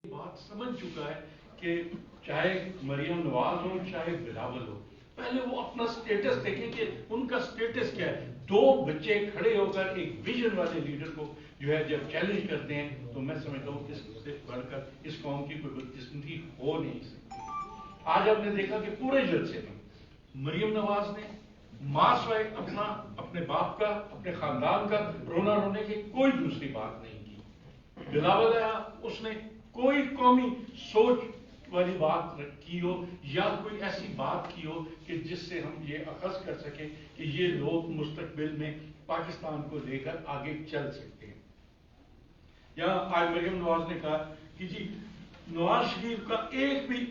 بات سمجھ چکا ہے کہ چاہے مریم نواز ہو چاہے بلاول ہو، پہلے وہ اپنا سٹیٹس دیکھیں کہ ان کا سٹیٹس کیا ہے. دو بچے کھڑے ہو کر ایک ویژن والے لیڈر کو جو ہے جب چیلنج کرتے ہیں تو میں سمجھتا ہوں اس سے بڑھ کر اس قوم کی کوئی بدقسمتی ہو نہیں سکتی. آج آپ نے دیکھا کہ پورے جلسے میں مریم نواز نے ماں سوائے اپنے باپ کا اپنے خاندان کا رونا رونے کی کوئی دوسری بات نہیں کی. بلاول آیا، اس نے کوئی قومی سوچ والی بات کی ہو یا کوئی ایسی بات کی ہو کہ جس سے ہم یہ اخذ کر سکیں کہ یہ لوگ مستقبل میں پاکستان کو لے کر آگے چل سکتے ہیں. یا آج مریم نواز نے کہا کہ جی نواز شریف کا ایک بھی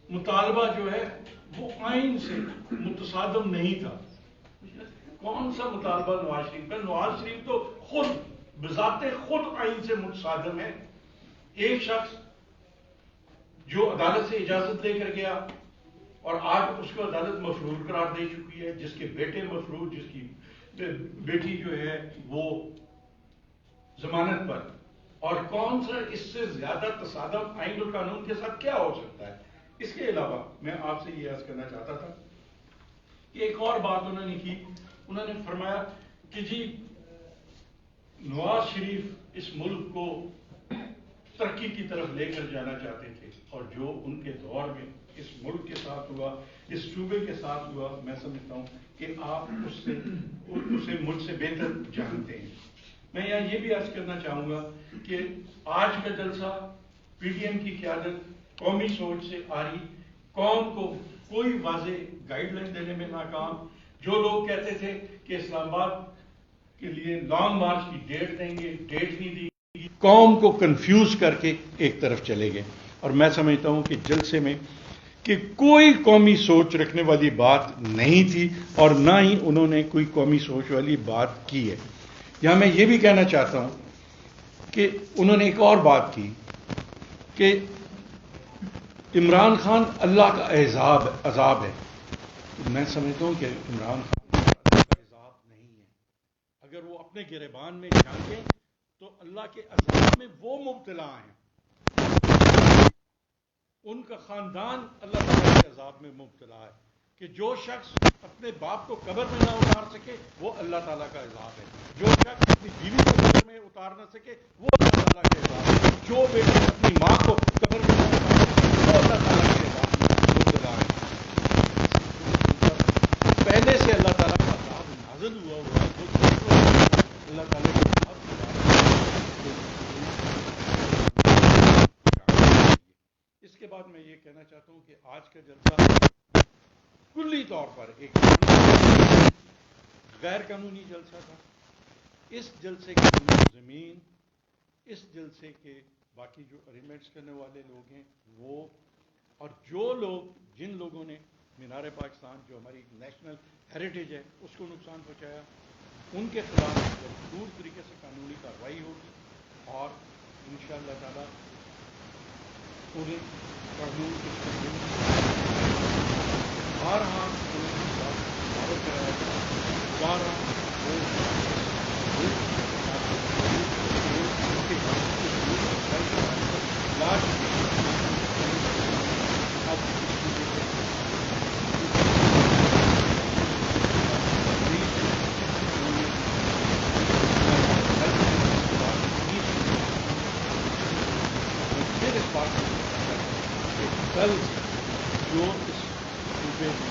مطالبہ جو ہے وہ آئین سے متصادم نہیں تھا. کون سا مطالبہ نواز شریف کا؟ نواز شریف تو خود بذات خود آئین سے متصادم ہے. ایک شخص جو عدالت سے اجازت لے کر گیا اور آج اس کو عدالت مفرور قرار دے چکی ہے، جس کے بیٹے مفرور، جس کی بیٹی جو ہے وہ ضمانت پر، اور کون سا اس سے زیادہ تصادم آئین اور قانون کے ساتھ کیا ہو سکتا ہے؟ اس کے علاوہ میں آپ سے یہ عرض کرنا چاہتا تھا کہ ایک اور بات انہوں نے کی. انہوں نے فرمایا کہ جی نواز شریف اس ملک کو ترقی کی طرف لے کر جانا چاہتے تھے، اور جو ان کے دور میں اس ملک کے ساتھ ہوا، اس صوبے کے ساتھ ہوا، میں سمجھتا ہوں کہ آپ اسے مجھ سے بہتر جانتے ہیں. میں یہاں یہ بھی عرض کرنا چاہوں گا کہ آج کا جلسہ پی ڈی ایم کی قیادت قومی سوچ سے آ رہی، قوم کو کوئی واضح گائیڈ لائن دینے میں ناکام. جو لوگ کہتے تھے کہ اسلام آباد کے لیے لانگ مارچ کی ڈیٹ دیں گے، ڈیٹ نہیں دی، قوم کو کنفیوز کر کے ایک طرف چلے گئے. اور میں سمجھتا ہوں کہ جلسے میں کہ کوئی قومی سوچ رکھنے والی بات نہیں تھی اور نہ ہی انہوں نے کوئی قومی سوچ والی بات کی ہے. یہاں میں یہ بھی کہنا چاہتا ہوں کہ انہوں نے ایک اور بات کی کہ عمران خان اللہ کا عذاب ہے. میں سمجھتا ہوں کہ عمران خان اللہ کا عذاب نہیں ہے. اگر وہ اپنے گریبان میں جھانکیں تو اللہ کے عذاب میں وہ مبتلا ہیں، ان کا خاندان اللہ تعالیٰ کے عذاب میں مبتلا ہے. کہ جو شخص اپنے باپ کو قبر میں نہ اتار سکے وہ اللہ تعالیٰ کا عذاب ہے. جو شخص اپنی بیوی کو قبر میں اتار نہ سکے وہ اللہ تعالیٰ کا عذاب ہے. جو بیٹا اپنی ماں کو قبر میں نہ اتار سکے وہ اللہ تعالیٰ کے عذاب میں مبتلا ہے. پہلے سے اللہ تعالیٰ کا عذاب نازل ہوا ہے. اللہ تعالیٰ کے اس کے بعد میں یہ کہنا چاہتا ہوں کہ آج کا جلسہ کلی طور پر ایک غیر قانونی جلسہ تھا. اس جلسے کے منظمین، اس جلسے کے باقی جو ارینجمنٹس کرنے والے لوگ ہیں وہ، اور جو لوگ جن لوگوں نے مینار پاکستان جو ہماری نیشنل ہیریٹیج ہے اس کو نقصان پہنچایا، ان کے خلاف بھرپور طریقے سے قانونی کارروائی ہوگی اور انشاءاللہ تعالیٰ انہیں قانون کے بارہا دعوت کرایا گیا، بارہا کل جو اس صوبے میں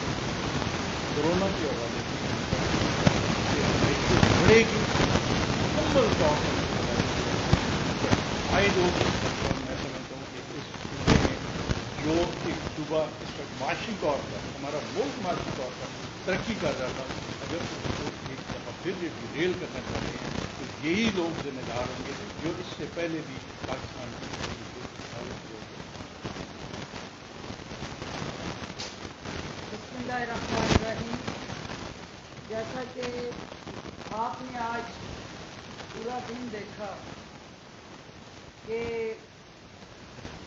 کورونا کے حوالے سے بڑھے گی مکمل طور پر عائد ہوگی. اور میں سمجھتا ہوں کہ اس صوبے میں جو ایک صوبہ اس وقت معاشی طور پر، ہمارا ملک معاشی طور پر ترقی کر رہا تھا، اگر اس کو ایک دفعہ پھر ریل کرنا چاہتے ہیں تو یہی لوگ ذمہ دار ہوں گے جو اس سے پہلے بھی پاکستان کی بسم اللہ الرحمن الرحیم. جیسا کہ آپ نے آج پورا دن دیکھا کہ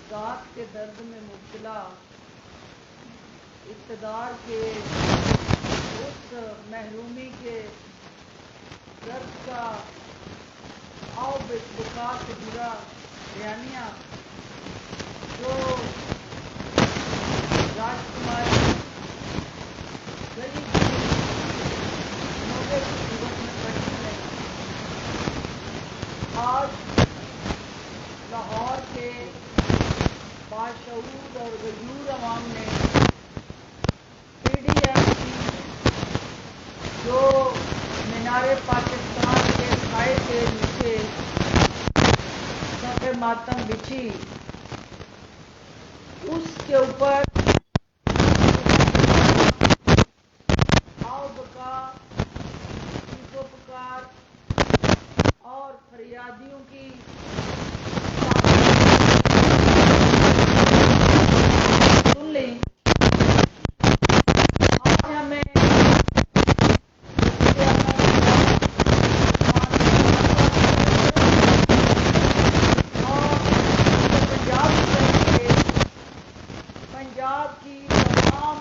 ذات کے درد میں مبتلا اقتدار کے اس محرومی کے درد کا آؤ بقا سے برا बयानिया जो राजकुमार गरीब लोगों की जीवन में बढ़ती है। आज लाहौर के बाशऊर और गयूर अवाम ने PDM की जो मीनारे पाकिस्तान के साए के नीचे सफ़े मातम बिछी, उसके ऊपर आओ बका, चीखो पुकार और फरियादियों की सुन ली। आज हमें पंजाब की तमाम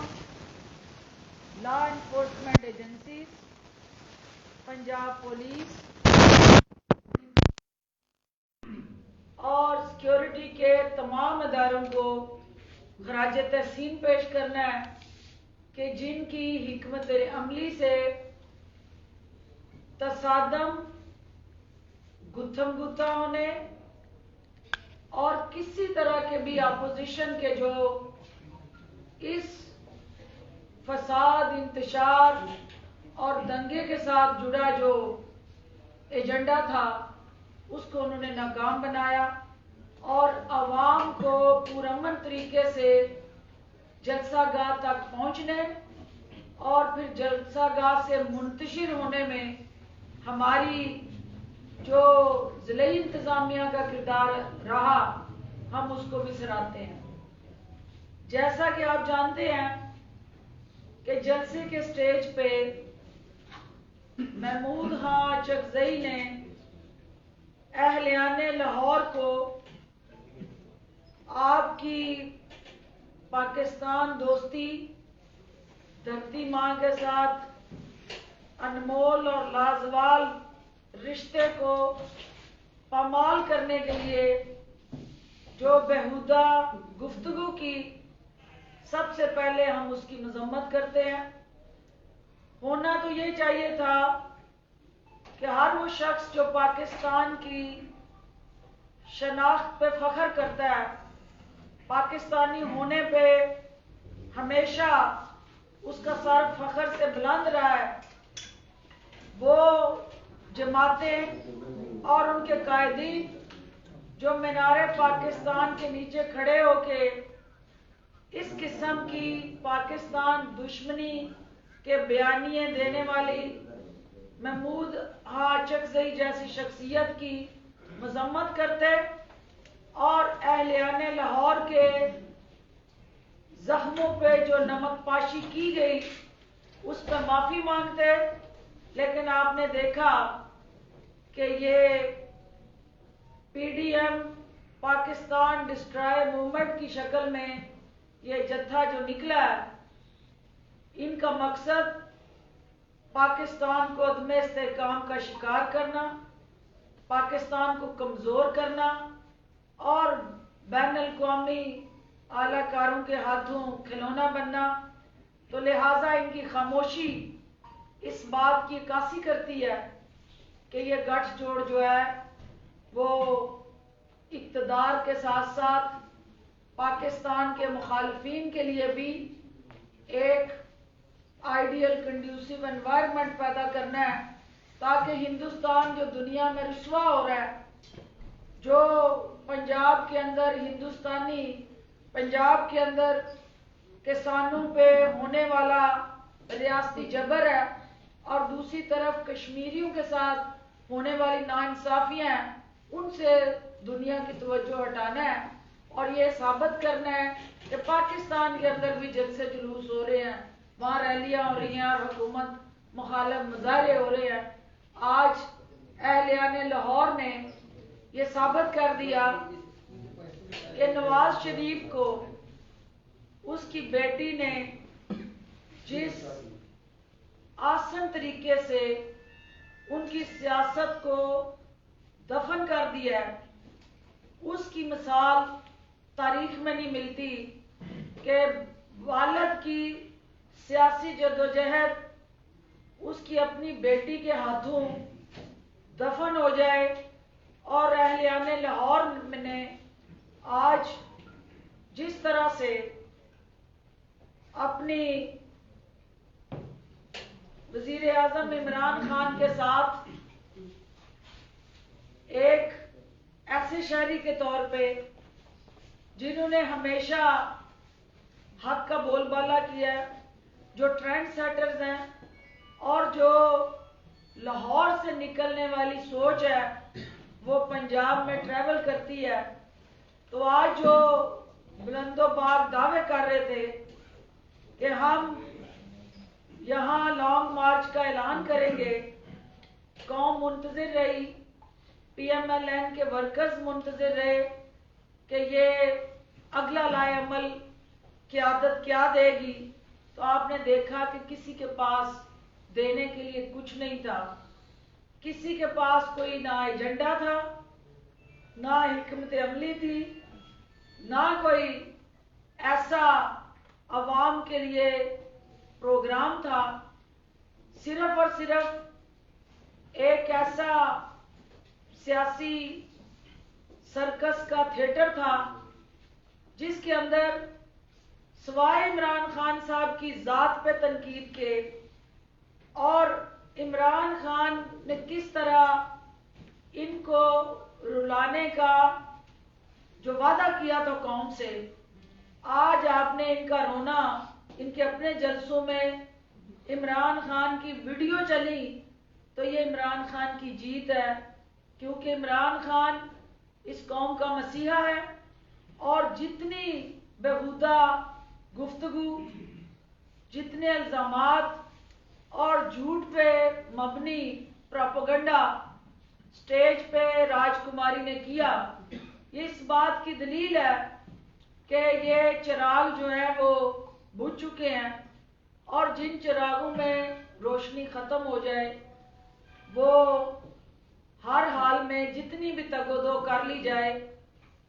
law enforcement agencies, Punjab police और सिक्योरिटी के तमाम इदारों को खराज तहसीन पेश करना है कि जिनकी हिकमत अमली से तसादम, गुत्थम गुत्था होने और किसी तरह के भी अपोजिशन के जो इस फसाद, इंतशार और दंगे के साथ जुड़ा जो एजेंडा था, उसको उन्होंने नाकाम बनाया और आवाम को पुरअमन तरीके से जलसागाह तक पहुंचने और फिर जलसागाह से मुंतशिर होने में हमारी जो ज़िले इंतजामिया का किरदार रहा, हम उसको भी सराहते हैं। जैसा कि आप जानते हैं कि जलसे के स्टेज पे महमूद खां चकजई ने अहलियाने लाहौर को आपकी पाकिस्तान दोस्ती, धरती माँ के साथ अनमोल और लाजवाल रिश्ते को पामाल करने के लिए जो बेहुदा गुफ्तगू की, सबसे पहले हम उसकी मजम्मत करते हैं। होना तो ये चाहिए था कि हर वो शख्स जो पाकिस्तान की शनाख्त पे फख्र करता है, पाकिस्तानी होने पे हमेशा उसका सर फख्र से बुलंद रहा है, वो जमातें और उनके कायदीन जो मीनारे पाकिस्तान के नीचे खड़े होके इस किस्म की पाकिस्तान दुश्मनी के बयानिए देने वाली महमूद खां चकजई जैसी शख्सियत की मजम्मत करते और अहलियाने लाहौर के जख्मों पे जो नमक पाशी की गई उस पर माफी मांगते। लेकिन आपने देखा कि ये PDM पाकिस्तान डिस्ट्रॉय मूवमेंट की शक्ल में ये जत्था जो निकला है, इनका मकसद पाकिस्तान को अदम इस्तेहकाम का शिकार करना, पाकिस्तान को कमजोर करना और बैन अल-अक़वामी आलाकारों के हाथों खिलौना बनना। तो लिहाजा इनकी खामोशी इस बात की अक्कासी करती है कि ये गठजोड़ जो है वो इक़्तिदार के साथ साथ पाकिस्तान के मुखालिफिन के लिए भी एक आइडियल कंड्यूसिव एनवायरनमेंट पैदा करना है, ताकि हिंदुस्तान जो दुनिया में रुसवा हो रहा है, जो पंजाब के अंदर हिंदुस्तानी, पंजाब के अंदर किसानों पे होने वाला रियासती जबर है और दूसरी तरफ कश्मीरियों के साथ होने वाली नाइंसाफियां हैं, उनसे दुनिया की तवज्जो हटाना है और ये साबित करना है कि पाकिस्तान के अंदर भी जलसे जुलूस हो रहे हैं, वहाँ रैलियां हो रही हैं और हुकूमत मुखालिफ मुजाहरे हो रहे हैं। आज अहलियाने लाहौर ने ये साबित कर दिया कि नवाज शरीफ को उसकी बेटी ने जिस आसान तरीके से उनकी सियासत को दफन कर दिया है, اس کی مثال تاریخ میں نہیں ملتی کہ والد کی سیاسی جدوجہد اس کی اپنی بیٹی کے ہاتھوں دفن ہو جائے، اور اہلیان لاہور نے آج جس طرح سے اپنی وزیر اعظم عمران خان کے ساتھ ایک ایسے شہری کے طور پہ جنہوں نے ہمیشہ حق کا بول بالا کیا ہے، جو ٹرینڈ سیٹرز ہیں اور جو لاہور سے نکلنے والی سوچ ہے وہ پنجاب میں ٹریول کرتی ہے، تو آج جو بلند و باغ دعوے کر رہے تھے کہ ہم یہاں لانگ مارچ کا اعلان کریں گے، قوم منتظر رہی، پی ایم ایل این کے ورکرز منتظر رہے کہ یہ اگلا لائے عمل قیادت کیا دے گی، تو آپ نے دیکھا کہ کسی کے پاس دینے کے لیے کچھ نہیں تھا، کسی کے پاس کوئی نہ ایجنڈا تھا، نہ حکمت عملی تھی، نہ کوئی ایسا عوام کے لیے پروگرام تھا، صرف اور صرف ایک ایسا سیاسی سرکس کا تھیٹر تھا جس کے اندر سوائے عمران خان صاحب کی ذات پہ تنقید کے اور عمران خان نے کس طرح ان کو رلانے کا جو وعدہ کیا تھا قوم سے، آج آپ نے ان کا رونا، ان کے اپنے جلسوں میں عمران خان کی ویڈیو چلی تو یہ عمران خان کی جیت ہے، کیونکہ عمران خان اس قوم کا مسیحا ہے، اور جتنی بیہودہ گفتگو، جتنے الزامات اور جھوٹ پہ مبنی پروپیگنڈا سٹیج پہ راج کماری نے کیا، یہ اس بات کی دلیل ہے کہ یہ چراغ جو ہے وہ بجھ چکے ہیں، اور جن چراغوں میں روشنی ختم ہو جائے وہ ہر حال میں جتنی بھی تگ و دو کر لی جائے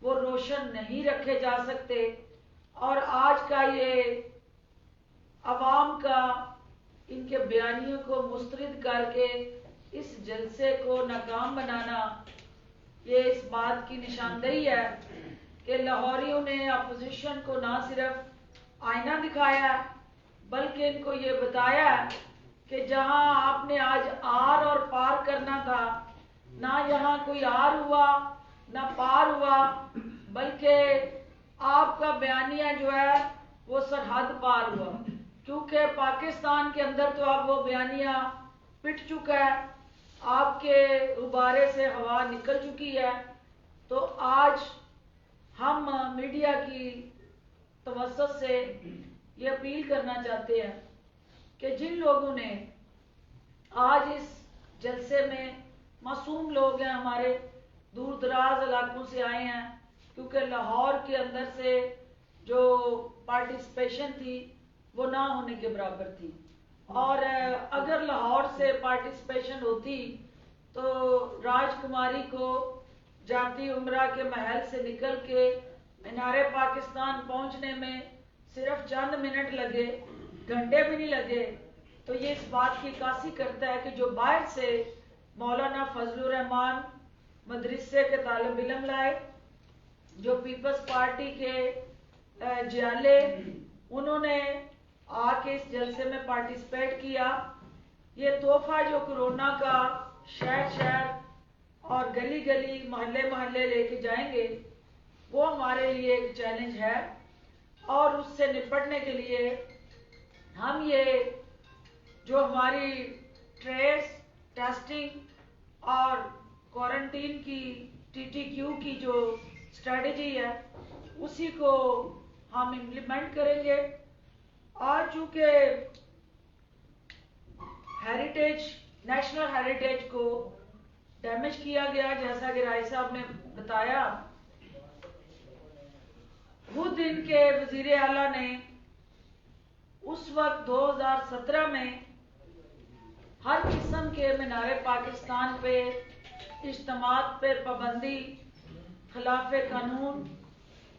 وہ روشن نہیں رکھے جا سکتے، اور آج کا یہ عوام کا ان کے بیانیوں کو مسترد کر کے اس جلسے کو ناکام بنانا، یہ اس بات کی نشاندہی ہے کہ لاہوریوں نے اپوزیشن کو نہ صرف آئینہ دکھایا ہے بلکہ ان کو یہ بتایا ہے کہ جہاں آپ نے آج آر اور پار کرنا تھا، نہ یہاں کوئی آر ہوا نہ پار ہوا، بلکہ آپ کا بیانیہ جو ہے وہ سرحد پار ہوا، کیونکہ پاکستان کے اندر تو اب وہ بیانیہ پٹ چکا ہے، آپ کے غبارے سے ہوا نکل چکی ہے۔ تو آج ہم میڈیا کی توسط سے یہ اپیل کرنا چاہتے ہیں کہ جن لوگوں نے آج اس جلسے میں، معصوم لوگ ہیں، ہمارے دور دراز علاقوں سے آئے ہیں، کیونکہ لاہور کے اندر سے جو پارٹیسپیشن تھی وہ نہ ہونے کے برابر تھی، اور اگر لاہور سے پارٹیسپیشن ہوتی تو راج کماری کو جاتی عمرہ کے محل سے نکل کے مینار پاکستان پہنچنے میں صرف چند منٹ لگے، گھنٹے بھی نہیں لگے، تو یہ اس بات کی عکاسی کرتا ہے کہ جو باہر سے مولانا فضل الرحمان مدرسے کے طالب علم لائے، جو پیپلز پارٹی کے جیالے، انہوں نے آ کے اس جلسے میں پارٹیسپیٹ کیا، یہ تحفہ جو کرونا کا شہر شہر اور گلی گلی محلے محلے لے کے جائیں گے، وہ ہمارے لیے ایک چیلنج ہے، اور اس سے نپٹنے کے لیے ہم یہ جو ہماری ٹریس، ٹیسٹنگ اور کوارنٹین کی TTQ کی جو اسٹریٹجی ہے اسی کو ہم امپلیمنٹ کریں گے۔ اور چونکہ ہیریٹیج، نیشنل ہیریٹیج کو ڈیمیج کیا گیا، جیسا کہ رائے صاحب نے بتایا، خود ان کے وزیر اعلیٰ نے اس وقت 2017 میں ہر قسم کے مینار پاکستان پہ اجتماعات پہ پابندی खिलाफ कानून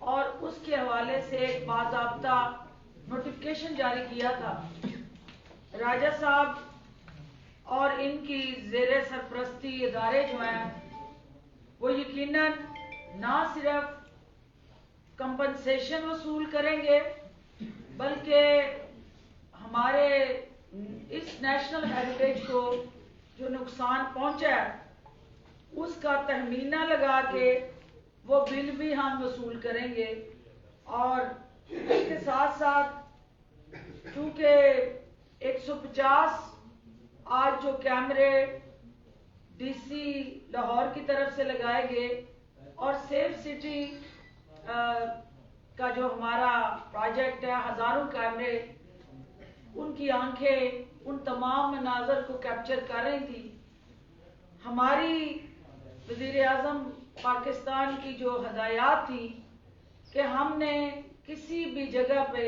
और उसके हवाले से एक बाज़ाब्ता नोटिफिकेशन जारी किया था। राजा साहब और इनकी ज़ेरे सरपरस्ती इदारे जो हैं वो यकीनन ना सिर्फ कंपनसेशन वसूल करेंगे बल्कि हमारे इस नेशनल हेरिटेज को जो नुकसान पहुंचा है उसका तहमीना लगा के वो बिल भी हम वसूल करेंगे। और इसके साथ साथ चूंकि 150 आज जो कैमरे डीसी लाहौर की तरफ से लगाए गए और सेफ सिटी का जो हमारा प्रोजेक्ट है, हजारों कैमरे, उनकी आंखें उन तमाम मनाजर को कैप्चर कर रही थी। हमारी वजीर आज़म पाकिस्तान की जो हदायत थी कि हमने किसी भी जगह पे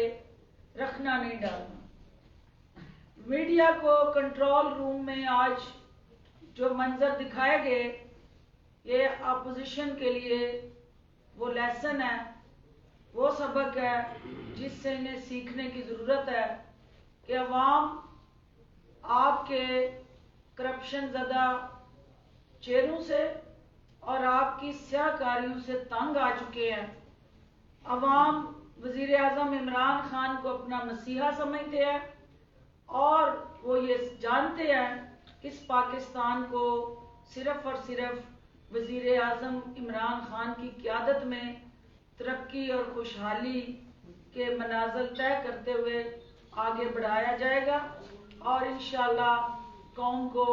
रखना नहीं डालना। मीडिया को कंट्रोल रूम में आज जो मंजर दिखाए गए ये अपोजिशन के लिए वो लेसन है, वो सबक है जिससे इन्हें सीखने की ज़रूरत है कि अवाम आपके करप्शन ज़दा चेहरों से और आपकी स्याहकारियों से तंग आ चुके हैं। अवाम वज़ीर आज़म इमरान खान को अपना मसीहा समझते हैं और वो ये जानते हैं कि इस पाकिस्तान को सिर्फ और सिर्फ वज़ीर आज़म इमरान खान की क़यादत में तरक्की और खुशहाली के मनाज़िल तय करते हुए आगे बढ़ाया जाएगा और इंशाअल्लाह कौम को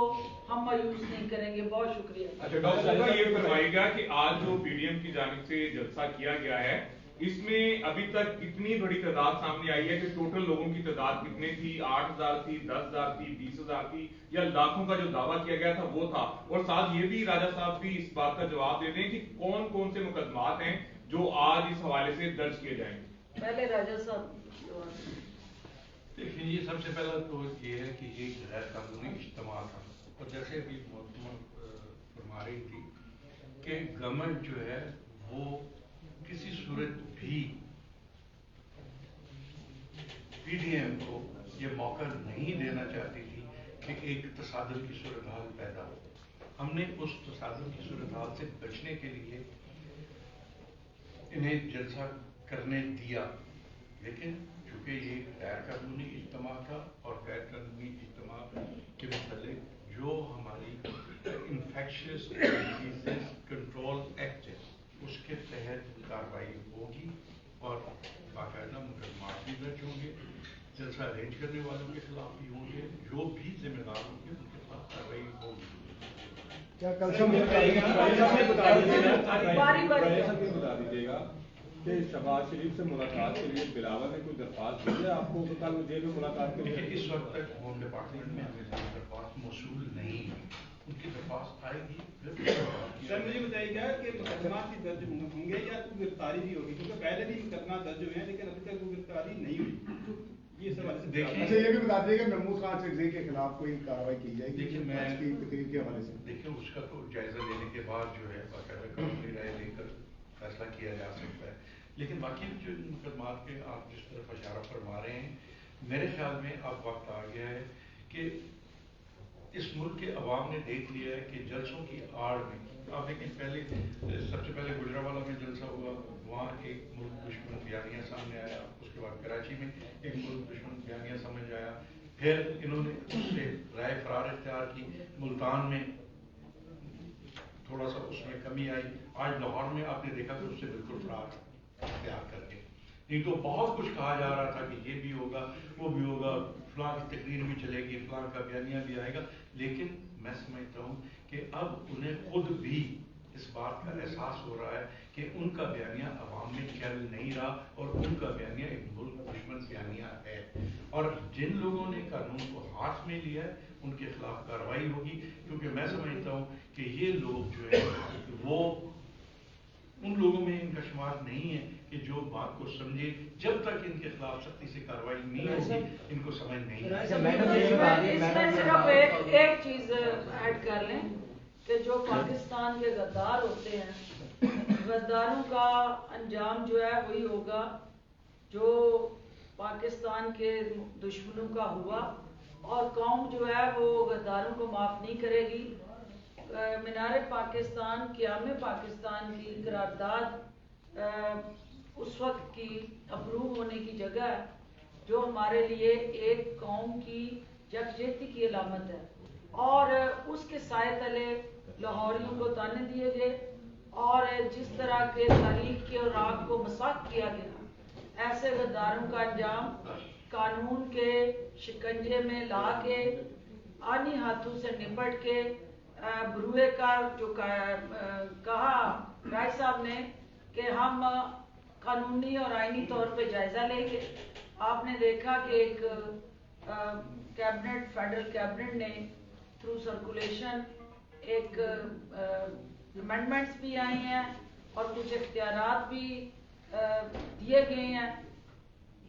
हम मायूस नहीं करेंगे। बहुत शुक्रिया। अच्छा डॉक्टर साहब ये फरमाइएगा कि आज जो पीडीएम की जानिब से जलसा किया गया है इसमें अभी तक कितनी बड़ी तादाद सामने आई है कि टोटल लोगों की तादाद कितनी थी? 8,000 थी, 10,000 थी, 20,000 थी या लाखों का जो दावा किया गया था वो था? और साथ ये भी राजा साहब भी इस बात का जवाब दे दें कि कौन कौन से मुकदमात हैं जो आज इस हवाले से दर्ज किए जाएंगे। पहले राजा साहब। देखिए, ये सबसे पहला तो ये है कि ये गैर कानूनी इज्तिमा था और जैसे अभी फरमा रही थी कि गवर्नमेंट जो है वो किसी सूरत भी पीडीएम को ये मौका नहीं देना चाहती थी कि एक तसादुम की सूरत हाल पैदा हो। हमने उस तसादुम की सूरत हाल से बचने के लिए इन्हें जलसा करने दिया, लेकिन चूंकि ये गैर कानूनी इज्तिमा था और गैर कानूनी इज्तिमा के मतलब जो हमारी इन्फेक्शियस डिजीजेस कंट्रोल एक्ट है उसके तहत कार्रवाई होगी और बाकायदा मुकदमा भी दर्ज होंगे, जलसा अरेंज करने वालों के खिलाफ भी होंगे, जो भी जिम्मेदार होंगे उनके खिलाफ कार्रवाई होगी। क्या कल से बता दीजिएगा कि शहबाज शरीफ से मुलाकात के लिए बिलावल ने कोई दरख्वास्त दी है आपको कि कल जेल में मुलाकात के लिए? इस वक्त तक होम डिपार्टमेंट में हमें दरख्वास्त मौसूल नहीं है, उनकी दरख्वास्त आएगी फिर। सर मुझे बताइएगा कि मुकदमा की दर्ज होंगे या कोई गिरफ्तारी भी होगी, क्योंकि पहले भी मुकदमा दर्ज हुए हैं लेकिन अभी तक कोई गिरफ्तारी नहीं हुई। ये सवाल से देखिए, अच्छा ये भी बता दीजिएगा महमूद खान सिरजी के खिलाफ कोई कार्रवाई की जाएगी? देखिए मैं तकरीर के हवाले से देखिए उसका तो जायजा लेने के बाद जो है बाकायदा कानूनी राय लेकर फैसला किया जा सकता है, लेकिन बाकी जो मुकदमात के आप जिस तरफ इशारा फरमा रहे हैं, मेरे ख्याल में अब वक्त आ गया है कि इस मुल्क के अवाम ने देख लिया है कि जलसों की आड़ में आप देखें, पहले सबसे पहले गुजरावाला में जलसा हुआ, वहाँ एक मुल्क दुश्मन बयानिया सामने आया, उसके बाद कराची में एक मुल्क दुश्मन बयानिया समझ आया, फिर इन्होंने उससे राय फरार इख्तियार की, मुल्तान में थोड़ा सा उसमें कमी आई, आज लाहौर में आपने देखा कि उससे बिल्कुल फरार इख्तियार करके। नहीं तो बहुत कुछ कहा जा रहा था कि ये भी होगा वो भी होगा, फलां की तकरीर भी चलेगी, फलां का बयानिया भी आएगा, लेकिन मैं समझता हूँ कि अब उन्हें खुद भी इस बात का एहसास हो रहा है कि उनका बयानिया अवाम में चल नहीं रहा और उनका बयानिया एक मुल्क दुश्मन बयानिया है, और जिन लोगों ने कानून को हाथ में लिया है उनके खिलाफ कार्रवाई होगी, क्योंकि मैं समझता हूँ कि ये लोग जो है वो उन लोगों में इनका शुमार नहीं है कि जो बात को समझे, जब तक इनके खिलाफ सख्ती से कार्रवाई नहीं होगी इनको समझ नहीं आएगी। इसमें सिर्फ एक चीज ऐड कर लें कि जो पाकिस्तान के गद्दार होते हैं गद्दारों का अंजाम जो है वही होगा जो पाकिस्तान के दुश्मनों का हुआ, और कौम जो है वो गद्दारों को माफ़ नहीं करेगी। मीनार पाकिस्तान, क़याम पाकिस्तान की करारदाद उस वक्त की अप्रूव होने की जगह है जो हमारे लिए एक कौम की यकजहती की अलामत है, और उसके साए तले लाहौरियों को ताने दिए गए, और जिस तरह के तारीख के राग को मसाक किया गया, ऐसे गद्दारों का अंजाम कानून के शिकंजे में ला के आनी हाथों से निपट के बरूए का जो कहा राय साहब ने कि हम कानूनी और आईनी तौर पे जायजा लेंगे। आपने देखा कि एक कैबिनेट, फेडरल कैबिनेट ने थ्रू सर्कुलेशन एक अमेंडमेंट्स भी आई हैं और कुछ इख्तियारात भी दिए गए हैं।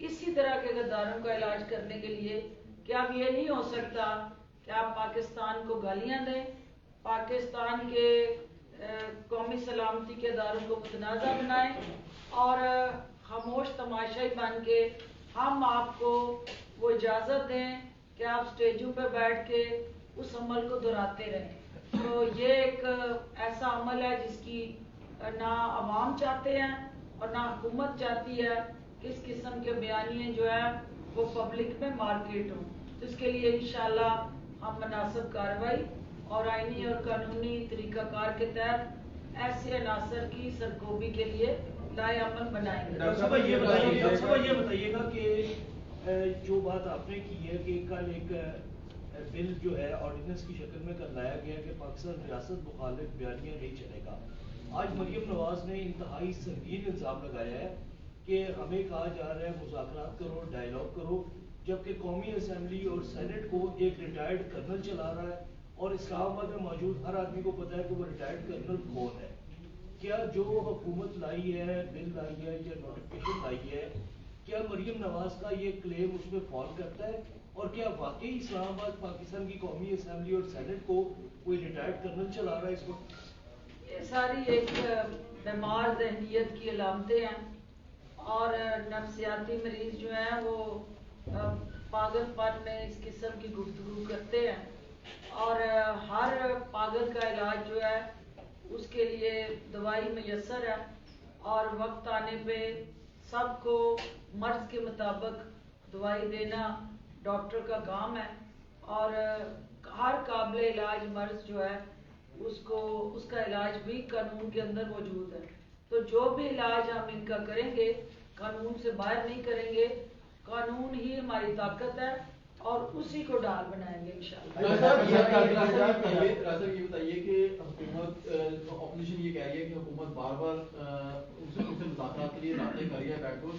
इसी तरह के गद्दारों का इलाज करने के लिए कि अब ये नहीं हो सकता कि आप पाकिस्तान को गालियां दें, पाकिस्तान के कौमी सलामती के इदारों को मुतनाज़ा बनाएं और खामोश तमाशाई बन के हम आपको वो इजाज़त दें कि आप स्टेजों पे बैठ के उस अमल को दोहराते रहें। तो ये एक ऐसा अमल है जिसकी ना अवाम चाहते हैं और ना हुकूमत चाहती है कि इस किस्म के बयानिए जो है वो पब्लिक में मार्केट हों। तो इसके लिए इंशाअल्लाह हम मुनासिब कार्रवाई और आईनी और कानूनी तरीक़ाकार के तहत ऐसे अनासर की सरगोबी के लिए लाए अमल बनाएंगे। डॉक्टर साहब ये बताइएगा कि जो बात आपने की है कि कल एक बिल जो है ऑर्डिनेंस की शक्ल में कर लाया गया कि पाकिस्तान रियासत मुखालिफ बयानिया नहीं चलेगा। आज मरियम नवाज ने इंतहाई संगीन इल्ज़ाम लगाया है कि हमें कहा जा रहा है मुज़ाकरात करो, डायलॉग करो, जबकि कौमी असम्बली और सेनेट को एक रिटायर्ड कर्नल चला रहा है और इस्लामाबाद में मौजूद हर आदमी को पता है कि वो रिटायर्ड कर्नल कौन है। क्या जो हुकूमत लाई है, बिल लाई है या नोटिफिकेशन लाई है, क्या मरियम नवाज का ये क्लेम उसमें फॉल करता है, और क्या वाकई इस्लामाबाद पाकिस्तान की कौमी असम्बली और सेनेट को कोई रिटायर्ड कर्नल चला रहा है इस वक्त? ये सारी एक बीमार ज़हनियत की अलामतें हैं और नफ्सियाती मरीज जो हैं वो पागलपन में इस किस्म की गुफ्तगू करते हैं और हर पागल का इलाज जो है उसके लिए दवाई मैसर है और वक्त आने पे सबको मर्ज के मुताबिक दवाई देना डॉक्टर का काम है और हर काबिल इलाज मर्ज जो है उसको उसका इलाज भी कानून के अंदर मौजूद है। तो जो भी इलाज हम इनका करेंगे कानून से बाहर नहीं करेंगे, कानून ही हमारी ताकत है और उसी को ढाल बनाएंगे इंशाअल्लाह। ये बताइए कि हुकूमत ऑपोजिशन ये कह रही है कि हुकूमत बार बार उनसे मुज़ाकरात के लिए राब्ते कर रही है बैकवर्ड,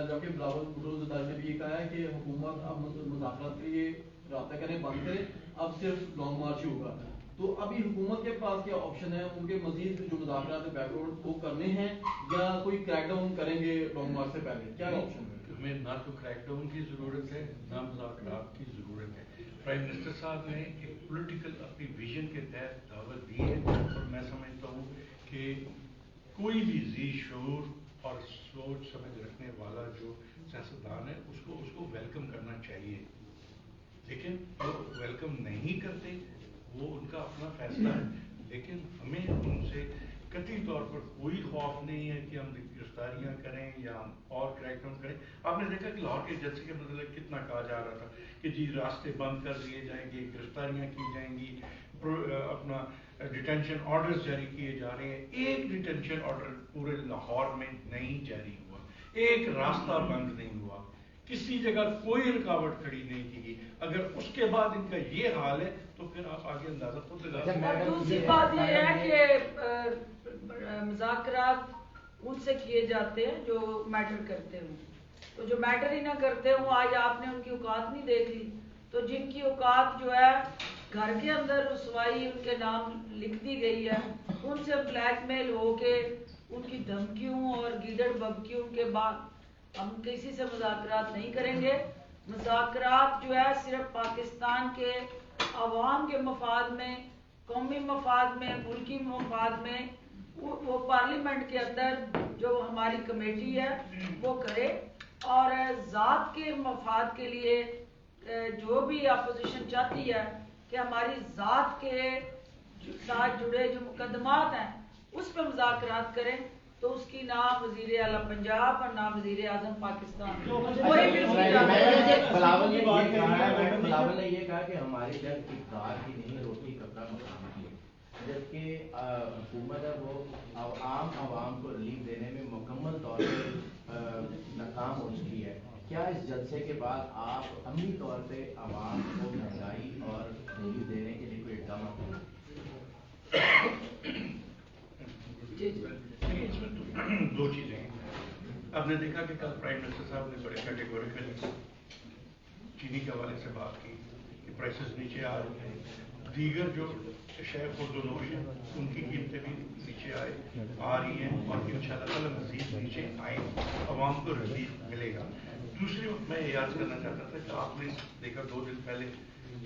जबकि बिलावल भुट्टो ज़रदारी ने भी ये कहा है कि हुकूमत अब मुज़ाकरात के लिए राब्ता करें बंद करे, अब सिर्फ लॉन्ग मार्च ही होगा। तो अभी हुकूमत के पास क्या ऑप्शन है? उनके मजीद जो मुज़ाकरात बैकवर्ड वो करने हैं या कोई क्रैकडाउन करेंगे लॉन्ग मार्च से पहले? क्या ऑप्शन है? हमें ना तो क्रैकडाउन की ज़रूरत है ना मुज़ाकरात की ज़रूरत है। प्राइम मिनिस्टर साहब ने एक पॉलिटिकल अपनी विजन के तहत दावत दी है और मैं समझता हूँ कि कोई भी जी शूर और सोच समझ रखने वाला जो सियासतदान है उसको वेलकम करना चाहिए, लेकिन जो वेलकम नहीं करते वो उनका अपना फैसला है। लेकिन हमें उनसे कतई तौर पर कोई खौफ नहीं है कि हम गिरफ्तारियां करें या हम और क्रैकडाउन करें। आपने देखा कि लाहौर के एजेंसी के मतलब कितना कहा जा रहा था कि जी रास्ते बंद कर दिए जाएंगे, गिरफ्तारियां की जाएंगी, अपना डिटेंशन ऑर्डर्स जारी किए जा रहे हैं। एक डिटेंशन ऑर्डर पूरे लाहौर में नहीं जारी हुआ, एक रास्ता बंद नहीं हुआ, किसी जगह कोई रुकावट खड़ी नहीं की गई। अगर उसके बाद इनका ये हाल है तो फिर आप आगे अंदाजा खुद लगा सकते हैं। दूसरी बात ये है कि मुज़ाकरात उनसे किए जाते हैं जो मैटर करते हों, तो जो मैटर ही ना करते हों, आज आपने उनकी औकात नहीं देख ली, तो जिनकी औकात जो है घर के अंदर रुसवाई उनके नाम लिख दी गई है, उनसे ब्लैकमेल होके उनकी धमकियों और गीदड़ बबकियों के बाद हम किसी से मुज़ाकरात नहीं करेंगे। मुज़ाकरात जो है सिर्फ पाकिस्तान के अवाम के मफाद में, कौमी मफाद में, मुल्की मफाद में वो पार्लियामेंट के अंदर जो हमारी कमेटी है वो करे, और ज़ात के मफाद के लिए जो भी अपोजिशन चाहती है कि हमारी ज़ात के साथ जुड़े जो मुकदमात हैं उस पर मुज़ाकरात करें, तो उसकी ना वज़ीर आला पंजाब और ना वज़ीर आज़म पाकिस्तान बिलावल ने ये कहा कि हमारी जब इक़्तिदार की नहीं रोटी कपड़ा मकान की, जबकि हुकूमत है वो आवाम को रिलीफ देने में मुकम्मल तौर पर नाकाम हो चुकी है। क्या इस जलसे के बाद आप अमली तौर पे आवाम को महंगाई और रिलीफ देने के लिए कोई इक़दाम करें? इसमें दो चीजें हैं। आपने देखा कि कल प्राइम मिनिस्टर साहब ने बड़े कैटेगोरिकली चीनी के हवाले से बात की कि प्राइसेस नीचे आ रही हैं, दीगर जो शेयर खुर्दोनोश हैं उनकी कीमतें भी नीचे आ रही हैं, और इंशाअल्लाह मज़ीद नीचे आए, आवाम को रिलीफ मिलेगा। दूसरी मैं याद करना चाहता था कि आपने देखा 2 दिन पहले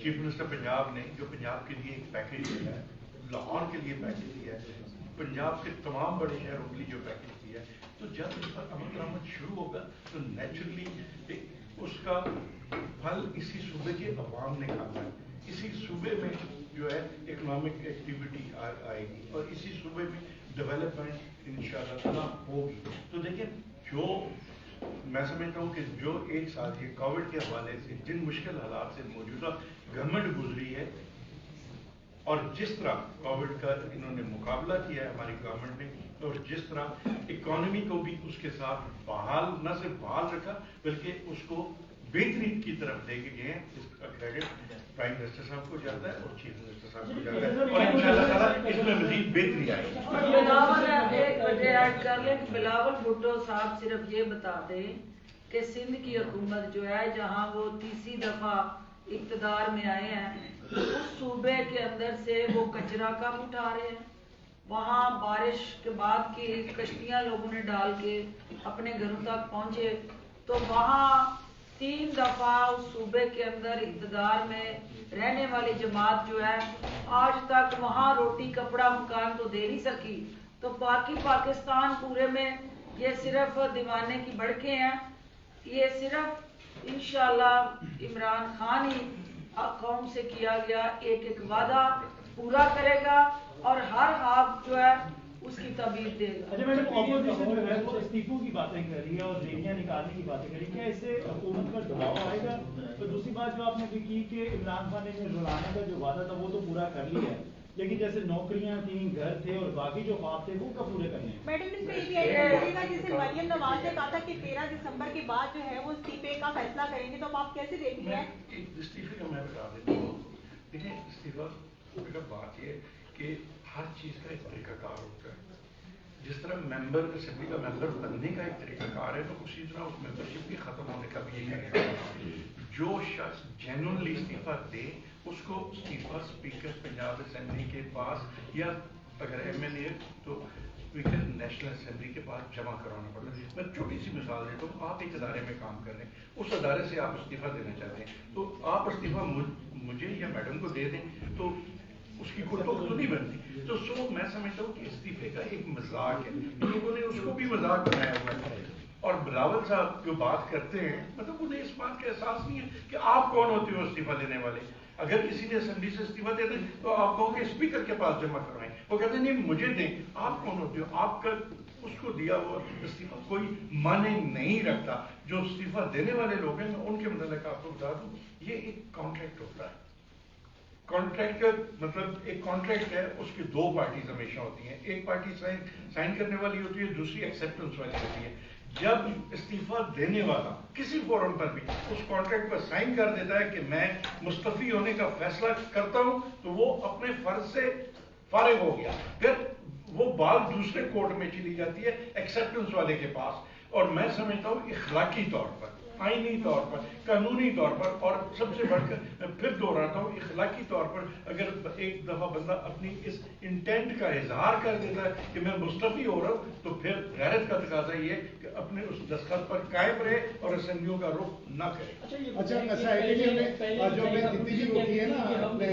चीफ मिनिस्टर पंजाब ने जो पंजाब के लिए एक पैकेज दिया है, लाहौर के लिए पैकेज दिया है, पंजाब के तमाम बड़े शहरों के लिए जो पैकेज दिया है, तो जब इस पर अमल दरामद शुरू होगा तो नेचुरली उसका फल इसी सूबे के अवाम ने खाना है, इसी सूबे में जो है इकोनॉमिक एक्टिविटी आएगी और इसी सूबे में डेवलपमेंट इंशाअल्लाह होगी। तो देखिए, जो मैं समझता हूँ कि जो एक साल ये कोविड के हवाले से जिन मुश्किल हालात से मौजूदा गवर्नमेंट गुजरी है और जिस तरह कोविड का इन्होंने मुकाबला किया है हमारी गवर्नमेंट ने, और जिस तरह इकोनॉमी को भी उसके साथ बहाल, न सिर्फ बहाल रखा बल्कि उसको बेहतरी की तरफ लेके गए हैं, इसका क्रेडिट प्राइम मिनिस्टर साहब को जाता है और चीफ मिनिस्टर साहब को जाता है, और इंशाअल्लाह ताला इसमें मजीद बेहतरी आएगी। बिलावल भुट्टो साहब सिर्फ ये बता दें कि सिंध की हुकूमत जो है जहाँ वो तीसरी दफा इक़्तिदार में आए हैं, उस सूबे के अंदर से वो कचरा कब उठा रहे हैं, वहाँ बारिश के बाद की कश्तियाँ लोगों ने डाल के अपने घरों तक पहुँचे, तो वहाँ 3 दफा उस सूबे के अंदर इक़्तिदार में रहने वाली जमात जो है आज तक वहाँ रोटी कपड़ा मकान तो दे नहीं सकी। तो बाकी पाकिस्तान पूरे में ये सिर्फ दीवाने की भड़के हैं, ये सिर्फ इंशाअल्लाह इमरान खान ही कौम से किया गया एक वादा पूरा करेगा और हर हाथ जो है उसकी तबीर देगा। अच्छा मैडम, ऑपोजिशन जो है वो इस्तीफों की बातें कर रही है और रैलियां निकालने की बातें कर रही है, क्या इससे हुकूमत पर दबाव आएगा? तो दूसरी बात जो आपने भी की कि इमरान खान ने रुलाने का जो वादा था वो तो पूरा कर लिया है, लेकिन जैसे नौकरियां थी, घर थे और बाकी जो ख्वाब थे वो कब पूरे करने हैं? मैडम, इसमें ये जैसे मरियम नवाज ने कहा था कि 13 दिसंबर के बाद जो है वो इस्तीफे का फैसला करेंगे, तो आप कैसे देखते हैं? इस्तीफे का मैं बता देता हूँ। देखिए, इस्तीफा का बात ये कि हर चीज का एक तरीकाकार होता है। जिस तरह मेंबर असेंबली का मेंबर बनने का एक तरीकाकार है, तो उसी तरह उस मेंबरशिप के खत्म होने का भी एक तरीकाकार है। जो शख्स जेन्युइनली इस्तीफा दे उसको इस्तीफा स्पीकर पंजाब असेंबली के पास, या अगर MLA तो स्पीकर नेशनल असेंबली के पास जमा करवाना पड़ता है। मैं छोटी सी मिसाल देता हूँ, आप एक अदारे में काम कर रहे हैं, उस अदारे से आप इस्तीफा देना चाहते हैं, तो आप इस्तीफा मुझे या मैडम को दे दें तो उसकी कोई तो नहीं बनती। तो मैं समझता हूँ कि इस्तीफे का एक मजाक है, लोगों ने उसको भी मजाक बनाया हुआ है। और बिलावल साहब जो बात करते हैं, मतलब उन्हें इस बात का एहसास नहीं है कि आप कौन होते हो इस्तीफा देने वाले। अगर किसी ने असेंबली से इस्तीफा दे दें तो आप कहोगे स्पीकर के पास जमा करवाएं, वो कहते हैं नहीं मुझे दें। आप कौन होते हो? आपका उसको दिया हुआ इस्तीफा कोई माने नहीं रखता। जो इस्तीफा देने वाले लोग हैं, मैं उनके मतलब आपको बता दूं, ये एक कॉन्ट्रैक्ट होता है। कॉन्ट्रैक्ट का मतलब एक कॉन्ट्रैक्ट है, उसकी 2 पार्टीज हमेशा होती हैं। एक पार्टी साइन करने वाली होती है, दूसरी एक्सेप्टेंस वाली होती है। जब इस्तीफा देने वाला किसी फोरम पर भी उस कॉन्ट्रैक्ट पर साइन कर देता है कि मैं मुस्तफी होने का फैसला करता हूं, तो वो अपने फर्ज से फारिग हो गया। फिर वो बात दूसरे कोर्ट में चली जाती है एक्सेप्टेंस वाले के पास। और मैं समझता हूँ इखलाकी तौर पर, आईनी तौर पर, कानूनी तौर पर, और सबसे बढ़कर फिर दोहराता हूँ इखलाकी तौर पर, अगर एक दफ़ा बंदा अपनी इस इंटेंट का इजहार कर देता है कि मैं मुस्तफ़ी हो रहा हूँ, तो फिर गैरत का तकाजा ये कि अपने उस दस्तखत पर कायम रहे और असेंबलियों का रुख ना करे। अच्छा ऐसा है कि जो हमने जितनी भी वो की है ना, अपने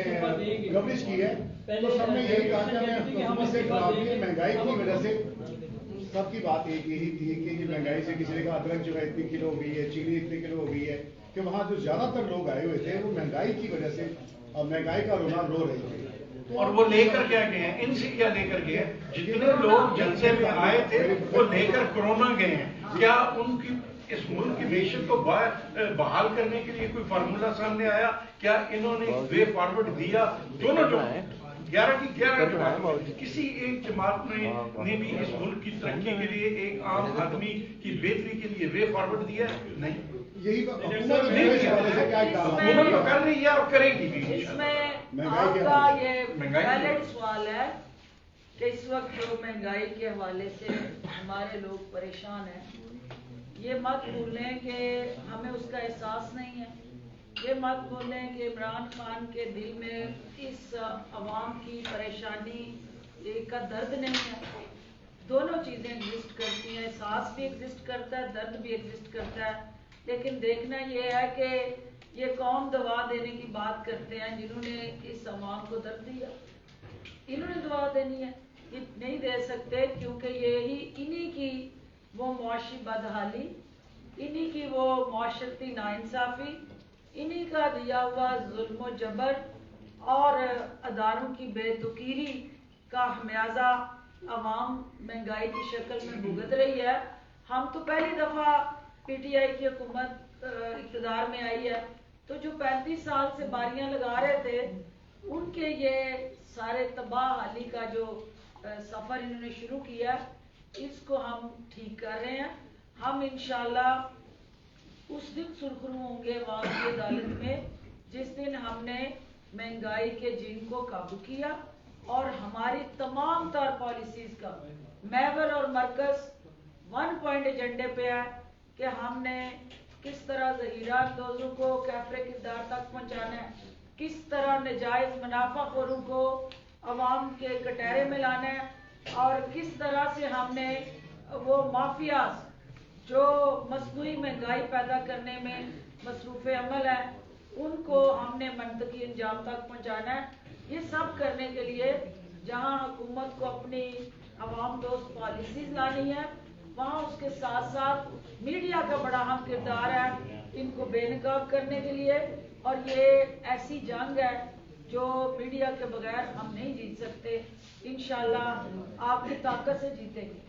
कवरेज की है, तो सबने यही कहा कि हमें हुकूमत से महंगाई की वजह से सबकी बात एक यही थी कि महंगाई से किसी ने कहा अदरक जो है इतनी किलो हो गई है, चीनी इतनी किलो हो गई है, कि वहाँ जो ज्यादातर लोग आए हुए थे वो महंगाई की वजह से और महंगाई का रोना रो रहे थे। और वो लेकर क्या गए हैं, इनसे क्या लेकर गए हैं? जितने लोग जलसे में आए थे वो लेकर कोरोना गए हैं। क्या उनकी इस मुल्क की मैशत को बहाल करने के लिए कोई फार्मूला सामने आया? क्या इन्होंने वे फॉरवर्ड दिया? दोनों जो 11 की 11 जमात, किसी एक जमात ने भी इस मुल्क की तरक्की के लिए, एक आम आदमी की बेहतरी के लिए वे फॉरवर्ड दिया? नहीं। यही हुकूमत तो कर रही है और करेगी भी। इसमें आपका ये वैलिड सवाल है कि इस वक्त जो महंगाई के हवाले से हमारे लोग परेशान हैं, ये मत भूलें कि हमें उसका एहसास नहीं है। ये मत भूलें कि इमरान खान के दिल में इस अवाम की परेशानी का दर्द नहीं है। दोनों चीज़ें एग्जिस्ट करती हैं, एहसास भी एग्जिस्ट करता है, दर्द भी एग्जिस्ट करता है। लेकिन देखना ये है कि ये कौन दवा देने की बात करते हैं जिन्होंने इस अवाम को दर्द दिया। इन्होंने दवा देनी है, ये नहीं दे सकते, क्योंकि यही इन्हीं की वो मुआशी बदहाली, इन्हीं की वो माशरती नाइंसाफ़ी, इन्हीं का दिया हुआ जुल्म जबर और अदारों की बेतुकीरी का हमियाजा अवाम महंगाई की शक्ल में भुगत रही है। हम तो पहली दफ़ा PTI की हुकूमत इक़्तिदार में आई है, तो जो 35 साल से बारियां लगा रहे थे उनके ये सारे तबाह हाली का जो सफ़र इन्होंने शुरू किया, इसको हम ठीक कर रहे हैं। हम इंशाल्लाह उस दिन सुरखरू होंगे अवाम की अदालत में जिस दिन हमने महंगाई के जिन को काबू किया और हमारी तमाम तर पॉलिसीज का महवर और मरकज 1 पॉइंट एजेंडे पे है कि हमने किस तरह ज़हीरा अंदोज़ों को कैफरे किरदार तक पहुंचाना है, किस तरह नजायज़ मुनाफाखोरों को अवाम के कटहरे में लाना है, और किस तरह से हमने वो माफियाज जो मसनूई महंगाई पैदा करने में मसरूफ़ अमल है उनको हमने मंतकी अंजाम तक पहुंचाना है। ये सब करने के लिए जहां हुकूमत को अपनी अवाम दोस्त पॉलिसीज लानी है, वहाँ उसके साथ साथ मीडिया का बड़ा अहम किरदार है इनको बेनकाब करने के लिए। और ये ऐसी जंग है जो मीडिया के बगैर हम नहीं जीत सकते। इंशाल्लाह आपकी ताकत से जीतेंगे।